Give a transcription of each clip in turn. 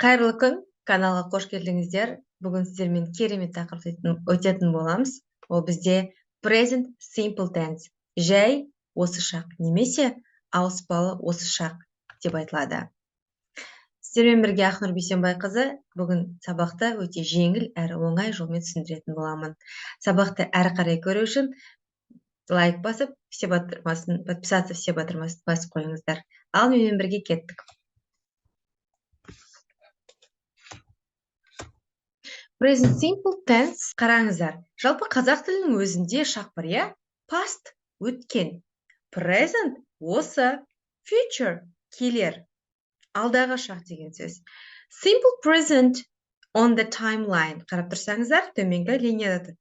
Қайырлы күн, каналға қош келдіңіздер. Бүгін сіздермен керемет тақырып өтетін боламыз. Ол бізде present simple tense, жай осы шақ немесе ауыспалы осы шақ деп айтылады. Сіздермен бірге Ақнұр Бейсенбайқызы бүгін сабақты өте жеңіл әрі оңай жолмен түсіндіретін боламын. Сабақты әрі қарай көру үшін лайк басып, подписаться все батырмасын басып қойыңыздар. Ал менімен бірге кеттік. Present simple tense қараңыздар. Жалпы қазақ тілінің өзінде шақ бар, иә? Past өткен, present осы, future келер, алдағы шақ деген сөз. Simple present on the timeline қарап тұрсаңыздар, төменгі линияда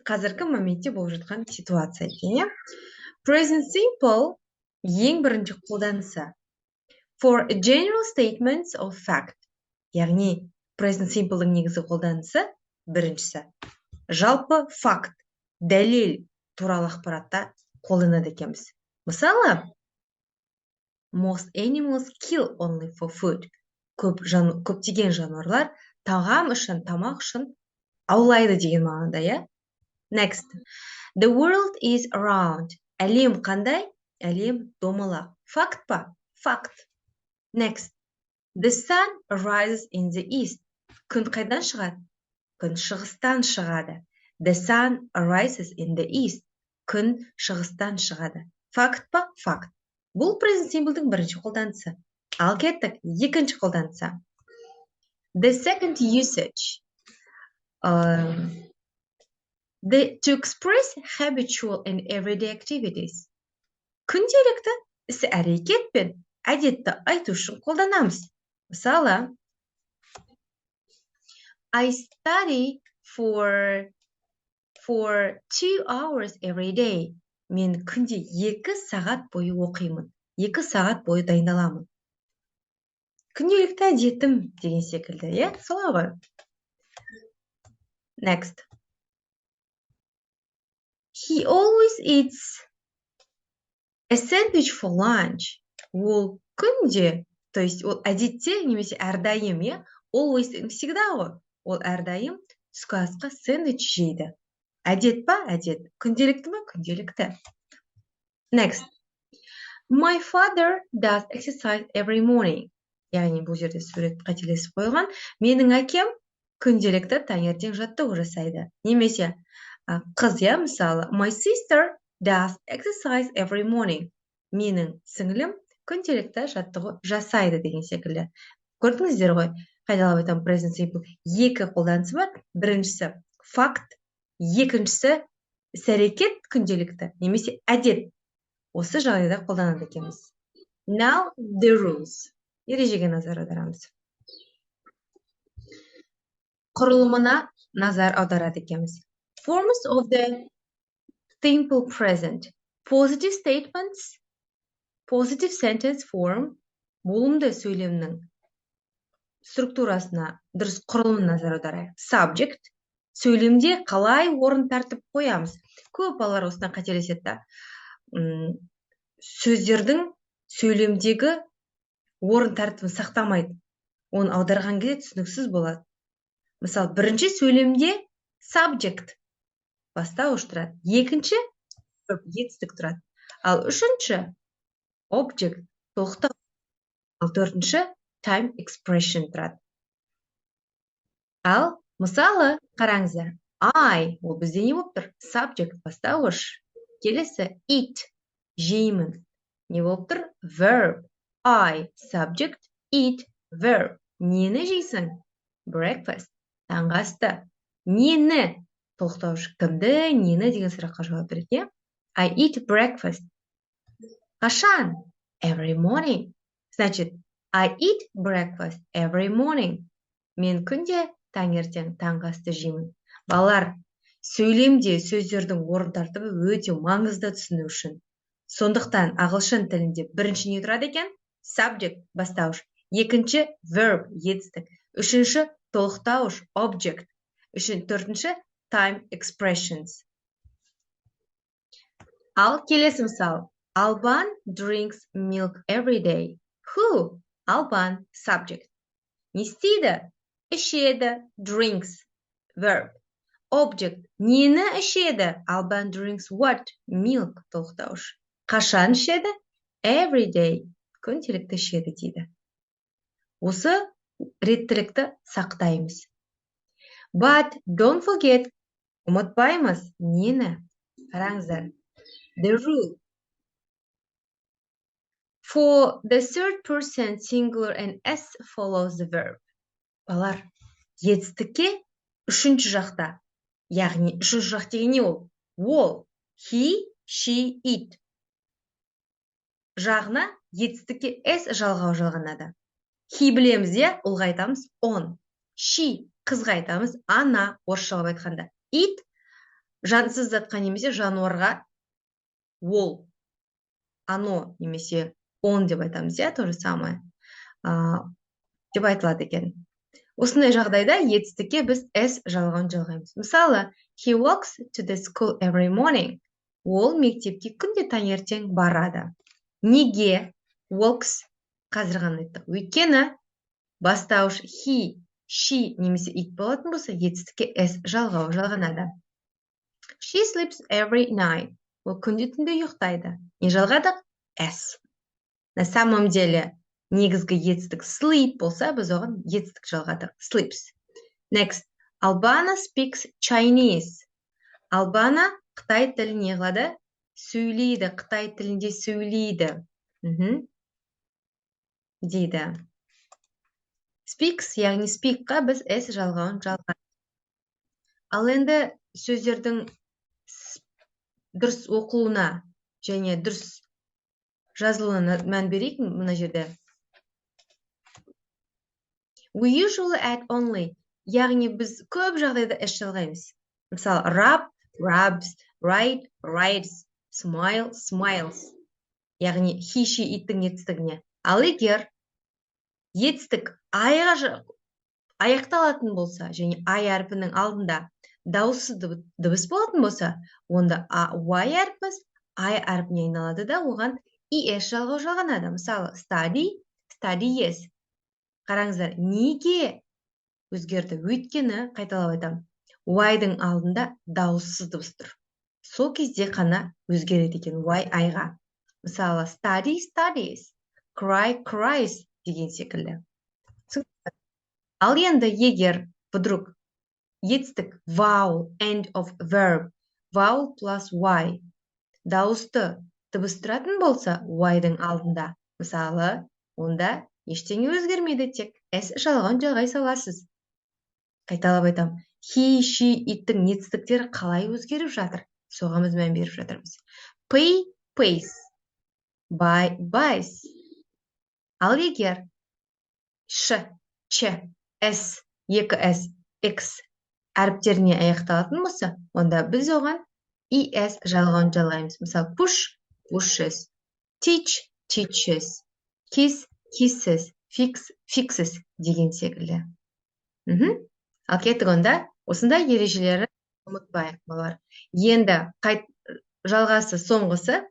қазіргі моментте болып жатқан ситуация екен, иә? Present simple ең бірінші қолданысы. For general statements of fact, яғни present simple'дің негізгі қолданысы біріншісі. Жалпы факт, дәлел туралы ақпаратта қолданады екенбіз. Мысалы, most animals kill only for food. Көптеген жануарлар тағам үшін, тамақ үшін аулайды деген мағынада, иә? Next. The world is round. Әлем қандай? Әлем домалақ. Факт па? Факт. Next. The sun rises in the east. Күн қайдан шығады? Күн шығыстан шығады. The sun rises in the east. Күн шығыстан шығады. Факт па? Факт. Бұл present simple'дің бірінші қолданысы. Ал кеттік, екінші қолданысы. The second usage. To express habitual and everyday activities. Күнделікті іс-әрекет пен әдетті айту үшін қолданамыз. Мысалы, I study for 2 hours every day. Мен күнде 2 сағат бойы оқимын. 2 сағат бойы дайындаламын. Күнделікті әдетім деген секілді, иә? Солай ғой. Next. He always eats a sandwich for lunch. Ол күнде, то есть ол әдетте немесе әрдайым, иә? Always всегда ғой. Ол әрдайым түскі асқа сэндвич жейді. Әдет па? Әдет. Күнделікті ме? Күнделікті. Next. My father does exercise every morning. Яғни бұл жерде сурет қателесіп қойған. Менің әкем күнделікті таңертең жаттығу жасайды. Немесе қыз, иә, мысалы, my sister does exercise every morning. Менің сіңілім күнделікті жаттығу жасайды деген секілді. Көрдіңіздер ғой? Қайталап айтамын, present simple. 2 қолданысы бар. Біріншісі факт, екіншісі іс-әрекет күнделікті, немесе әдет. Осы жағдайда қолданады екенбіз. Now the rules. Ережеге назар аударамыз. Құрылымына назар аударады екенбіз. Forms of the simple present. Positive statements, positive sentence form, болымды сөйлемнің структурасына, дұрыс құрылымына назар аударайық. Subject, сөйлемде қалай орын тартып қоямыз. Көп балалар осыдан қателеседі. Сөздердің сөйлемдегі орын тәртібін сақтамайды. Оны аударған кезде түсініксіз болады. Мысалы, бірінші сөйлемде subject бастауыш тұрады. Екінші етістік тұрады. Ал үшінші object толықтау. Ал төртінші time expression тұрады. Ал мысалы, қараңыздар. I, ол бізде не болып тұр? Subject бастауыш. Келесі eat, жеймін. Не болып тұр? Verb. I, subject, eat, verb. Нені жейсің? Breakfast, таңғы асты. Нені? Толықтауыш. Кімді, нені деген сұраққа жауап береді. I eat breakfast. Қашан? Every morning. Значит, I eat breakfast every morning. Мен күнде таңертең таңғы асты жеймін. Балалар, сөйлемде сөздердің орын тартыбы өте маңызды түсіну үшін. Сондықтан ағылшын тілінде бірінші не тұрады екен? Subject бастауыш. Екінші verb етістік. Үшінші толықтауыш object. Төртінші time expressions. Ал келесі мысал. Alban drinks milk every day. Who? Alban subject. не істейді? Ішеді, drinks, verb. Object, нені ішеді? Alban drinks what? Milk, тоқтауыш. Қашан ішеді? Every day, күнделікті ішеді дейді. Осы реттілікті сақтаймыз. But don't forget, ұмытпаймыз. Нені? Қараңыздар. The rule. For the third person singular and s follows the verb. Балар, етістікке үшінші жақта. Яғни үшінші жақ деген не ол? Ол, he, she, it. Жағына етістікке s жалғау жалғанады. He білеміз де, ұлға айтамыз on. She, қызға айтамыз ана, орысшалап айтқанда. It, жансыз затқа немесе жануарға ол. Ано немесе он деп айтамыз, то же самое. Деп айтылады екен. Осындай жағдайда етістікке біз s жалғауын жалғаймыз. Мысалы, he walks to the school every morning. Ол мектепке күнде таңертең барады. Неге walks қазір ғана айттық? Өйткені бастауыш he, she немесе it болатын болса, етістікке s жалғауы жалғанады. She sleeps every night. Ол күнде түнде ұйықтайды. Не жалғадық? S. На самом деле, негізгі етістік sleep болса, біз оған етістік жалғадық. Sleeps. Next. Albana speaks Chinese. Albana Қытай тілін не қылады? Сөйлейді. Қытай тілінде сөйлейді. Дейді. Speaks, яғни speak-қа біз s жалғауын жалғадық. Ал енді сөздердің дұрыс оқылуына және дұрыс жазылуына мән берейік мына жерде. We usually add only. Яғни біз көп жағдайда s жалғаймыз. Мысалы, rub, rubs, write, writes, smile, smiles. Яғни he, she, it-тің етістігіне. Ал егер етістік аяқталатын болса, және I әрпінің алдында дауыссыз дыбыс болатын болса, онда y әрпіміз I әрпіне айналады да, оған es жалғау жалғанады. Мысалы, study, studies. Қараңыздар, неге өзгерді? Өйткені, қайталап айтамын, y-дың алдында дауыссыз дыбыс тұр. Сол кезде қана өзгереді екен y I-ға. Мысалы, study, studies, cry, cries деген секілді. Ал енді егер вдруг етістік vowel, end of verb, vowel plus y дауысты дыбыс тұратын болса, y-дың алдында, мысалы, онда ештеңе өзгермейді, тек s жалғауын жалғай саласыз. Қайталап айтам, he, she, it-тің етістіктері қалай өзгеріп жатыр? Соған біз мән беріп жатырмыз. Pay, pays, buy, buys. Ал егер ш, ч, s, екі s, x әріптеріне аяқталатын болса, онда біз оған es жалғауын жалғаймыз. Мысалы, push, pushes, teach, teaches, kiss, kisses, fix, fixes деген секілді. Ал кеттік онда, осындай ережелері ұмытпайық, балалар. Енді жалғасы соңғысы,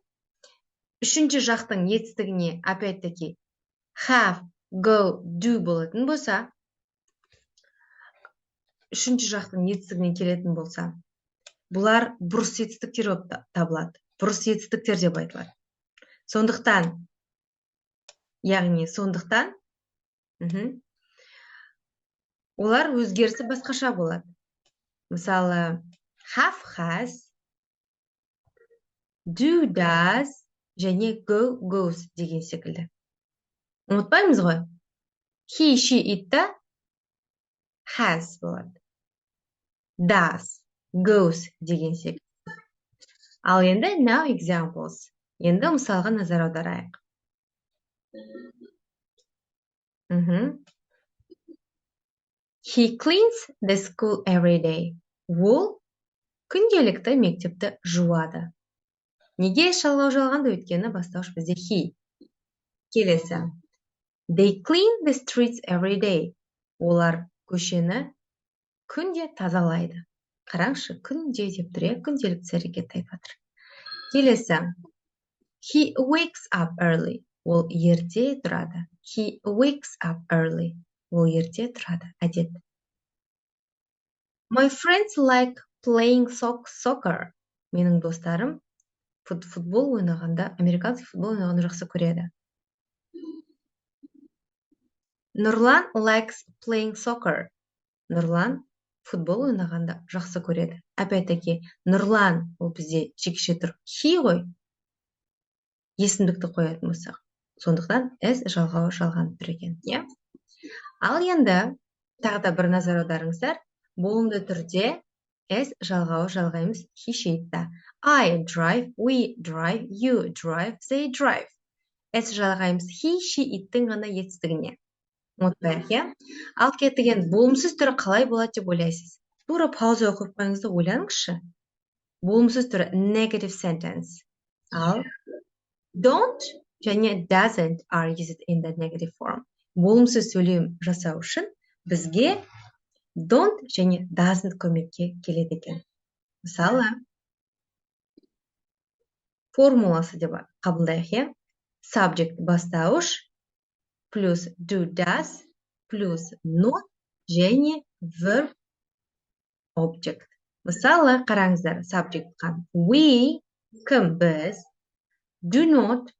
үшінші жақтың етістігіне опять-таки have, go, do болатын болса, үшінші жақтың етістігіне келетін болса, бұлар бұрыс етістіктер болып табылады. Бұрыс етістіктер деп айтылады. Сондықтан, олар өзгерісі басқаша болады. Мысалы, have, has, do, does, және go, goes деген секілді. Ұмытпаймыз ғой? He, she, it-та has болады. Does, goes деген секілді. Ал енді now examples. Енді мысалға назар аударайық. He cleans the school every day. Ол күнделікті мектепті жуады. Неге жалғау жалғанды? Өйткені бастауыш бізде he. Келесі. They clean the streets every day. Олар көшені күнде тазалайды. Қараңызшы, күнде деп тұр, күнделікті әрекет айтып жатыр. Келесі. He wakes up early. Ол ерте тұрады. He wakes up early. ол ерте тұрады, әдет. My friends like playing soccer. Менің достарым футбол ойнағанда, американский футбол ойнағанды жақсы көреді. Нұрлан likes playing soccer. Нұрлан футбол ойнағанда жақсы көреді. Опять-таки, Нұрлан ол бізде жекеше тұр he ғой. Есімдікті қоятын болсақ. Сондықтан s жалғауы жалған тұр екен. Ал енді тағы да бір назар аударыңыздар. Болымды түрде s жалғауы жалғаймыз he she'да. I drive, we drive, you drive, they drive. S жалғаймыз he, she, иттің ғана етістігіне. Ұмытпайық, Ал кеттіген болымсыз түрі қалай болады деп ойлайсыз? Тура пауза оқып қойыңызды ойланыңызшы. Болымсыз түрі negative sentence. Ал don't және doesn't are used in the negative form. Болымсыз сөйлем жасау үшін бізге don't және doesn't көмекке келеді екен. Мысалы, формуласы деп қабылдайық, Subject бастауыш плюс do does плюс not және verb object. Мысалы, қараңыздар, subject қан. We, кім біз, do not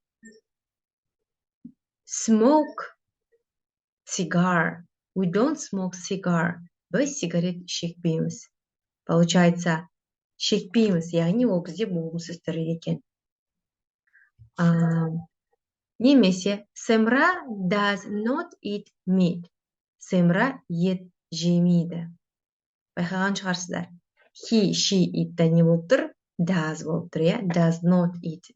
smoke cigar. We don't smoke cigar. Біз сигарет шекпейміз. Получается, шекпейміз, яғни ол бізде болымсыз түрі екен. Немесе, Семра does not eat meat. Семра ет жемейді. Байқаған шығарсыздар. He, she, itта не болып тұр? Does болып тұр, does not eat.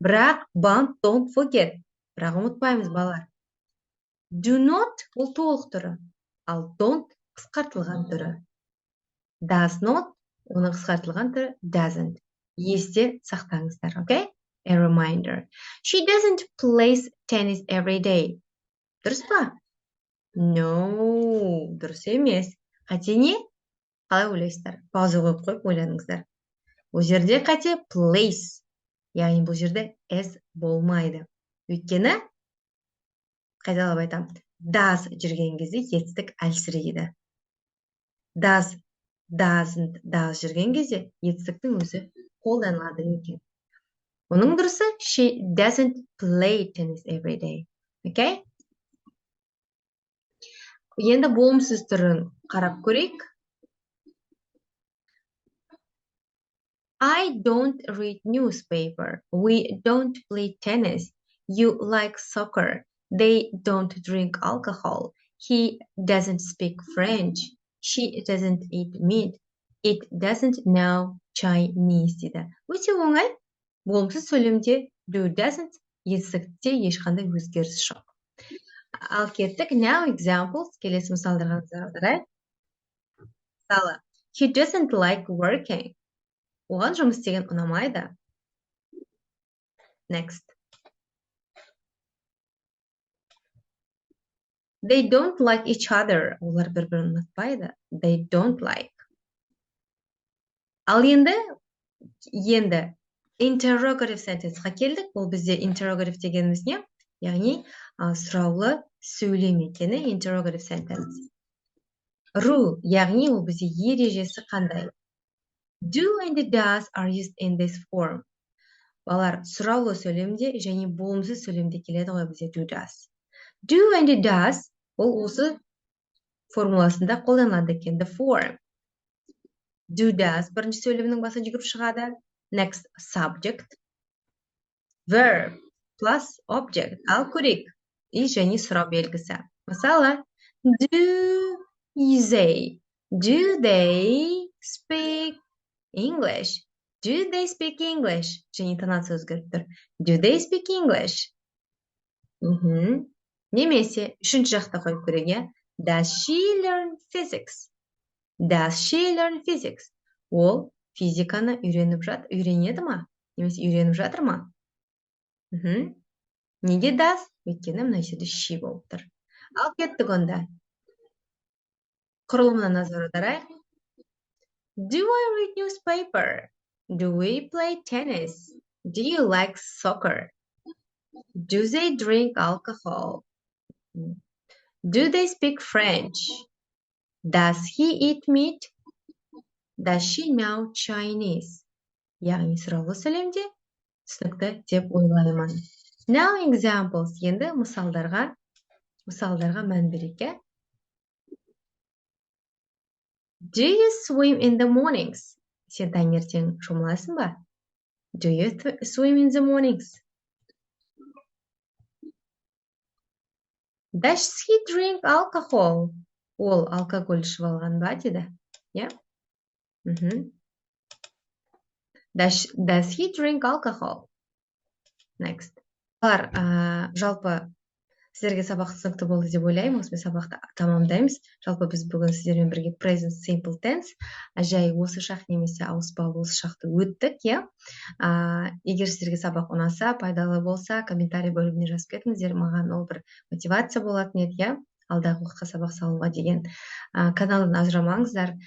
Бірақ, don't forget. Бірақ ұмытпаймыз, балар. Do not ол толық түрі. Ал don't қысқартылған түрі. Does not оның қысқартылған түрі doesn't. Есте сақтаңыздар, окей? A reminder. She doesn't play tennis every day. Дұрыс па? No, дұрыс емес. Қате не? Қалай ойлайсыздар? Пауза қойып ойланыңыздар. Бұл жерде қате plays. Яғни бұл жерде s болмайды. Өйткені, қайталап айтам, does жүрген кезде етістік әлсірейді. Does, doesn't, does жүрген кезде етістіктің өзі қолданылады екен. Оның дұрысы, she doesn't play tennis every day. Okay? Енді болымсыз түрін қарап көрейік. I don't read newspaper. We don't play tennis. You like soccer. They don't drink alcohol. He doesn't speak French. She doesn't eat meat. It doesn't know Chinese дейді. Өте оңай. Болымсыз сөйлемде do doesn't етістікте ешқандай өзгеріс жоқ. Ал кеттік, now examples, келесі мысалдарға назар аударайық. Мысалы, he doesn't like working. Оған жұмыс істеген ұнамайды. Next. They don't like each other. Олар бір-бірін ұнатпайды. They don't like. Ал енді interrogative sentence-ға келдік. Ол бізде interrogative дегеніміз не? Яғни сұраулы сөйлем екені interrogative sentence. Rule, яғни ол бізде ережесі қандай? Do and does are used in this form. Балар, сұраулы сөйлемде және болымсыз сөйлемде келеді ғой бізде do does. Do and does ол осы формуласында қолданылады екен. The form. Do does бірінші сөйлемнің басына жүгіріп шығады. Next, subject, verb, plus object. Ал көрейік. И және сұрау белгісі. Мысалы, do they speak English? Do they speak English? Және тонация өзгеріп тұр. Do they speak English? Немесе, үшінші жақта қойып көрейік. Does she learn physics? Does she learn physics? Ол физиканы үйренеді ма? Немесе үйреніп жатыр ма? Неге does? Өйткені мына жерде she болып тұр. Ал кеттік онда. Құрылымына назар аударайық. Do I read newspaper? Do we play tennis? Do you like soccer? Do they drink alcohol? Do they speak French? Does he eat meat? Does she know Chinese? Яғни сұраулы сөйлемде түсінікті деп ойлаймын. Now examples. Енді мысалдарға мән берейік, иә? Do you swim in the mornings? Сен таңертең шомыласың ба? Do you swim in the mornings? Does he drink alcohol? Ол алкоголь ішіп алған ба деді. Yeah? Does he drink alcohol? Next. Жалпы сіздерге сабақ түсінікті болды деп ойлаймын. Осымен сабақты тамамдаймыз. Жалпы біз бүгін сіздермен бірге present simple tense, жай осы шақ немесе ауыспалы осы шақты өттік, иә? Егер сіздерге сабақ ұнаса, пайдалы болса, комментарий бөліміне жазып кетіңіздер. Маған ол бір мотивация болатын еді, иә? Алдағы уақытқа сабақ салуға деген. Каналдан ажырамаңыздар.